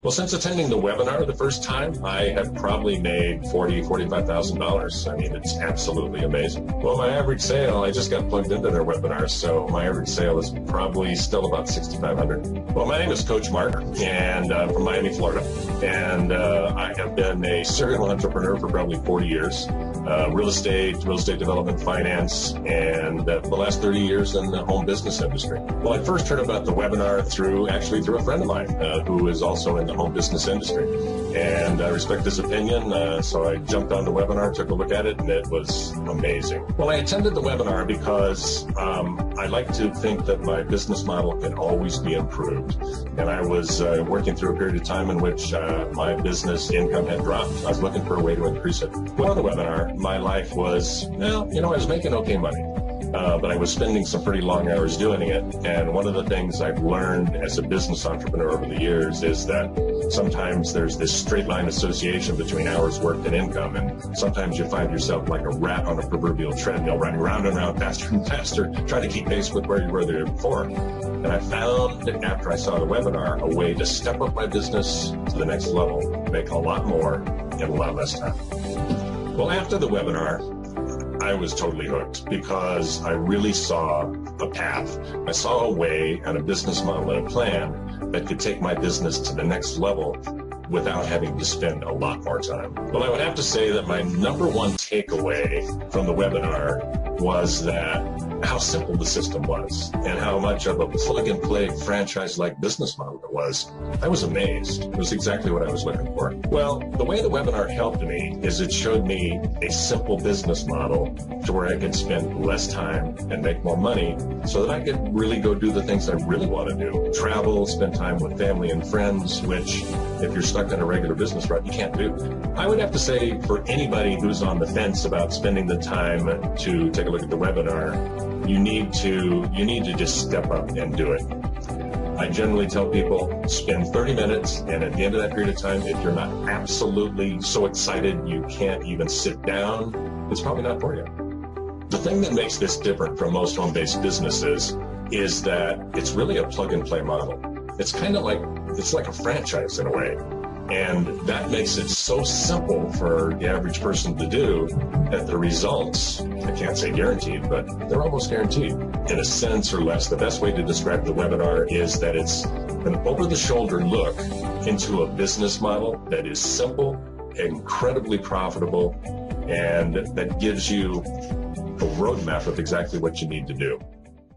Well, since attending the webinar the first time, I have probably made $45,000. I mean, it's absolutely amazing. Well, my average sale, I just got plugged into their webinar, so my average sale is probably still about $6,500. Well, my name is Coach Mark, and I'm from Miami, Florida, and I have been a serial entrepreneur for probably 40 years. Real estate development, finance, and the last 30 years in the home business industry. Well, I first heard about the webinar through a friend of mine who is also in the home business industry. And I respect his opinion, so I jumped on the webinar, took a look at it, and it was amazing. Well, I attended the webinar because I like to think that my business model can always be improved. And I was working through a period of time in which my business income had dropped. I was looking for a way to increase it. Well, on the webinar, my life was, well, I was making okay money. But I was spending some pretty long hours doing it. And one of the things I've learned as a business entrepreneur over the years is that sometimes there's this straight line association between hours worked and income. And sometimes you find yourself like a rat on a proverbial treadmill, running round and round, faster and faster, trying to keep pace with where you were there before. And I found, after I saw the webinar, a way to step up my business to the next level, make a lot more in a lot less time. Well, after the webinar, I was totally hooked because I really saw a path. I saw a way and a business model and a plan that could take my business to the next level without having to spend a lot more time. Well, I would have to say that my number one takeaway from the webinar was that how simple the system was and how much of a plug-and-play franchise-like business model it was. I was amazed. It was exactly what I was looking for. Well, the way the webinar helped me is it showed me a simple business model to where I could spend less time and make more money so that I could really go do the things I really want to do. Travel, spend time with family and friends, which if you're stuck in a regular business route, you can't do. I would have to say for anybody who's on the fence about spending the time to take a look at the webinar, you need to just step up and do it. I generally tell people spend 30 minutes, and at the end of that period of time, if you're not absolutely so excited you can't even sit down, it's probably not for you. The thing that makes this different from most home-based businesses is that it's really a plug-and-play model. It's kind of like, it's like a franchise in a way. And that makes it so simple for the average person to do that the results, I can't say guaranteed, but they're almost guaranteed. In a sentence or less, the best way to describe the webinar is that it's an over-the-shoulder look into a business model that is simple, incredibly profitable, and that gives you a roadmap of exactly what you need to do.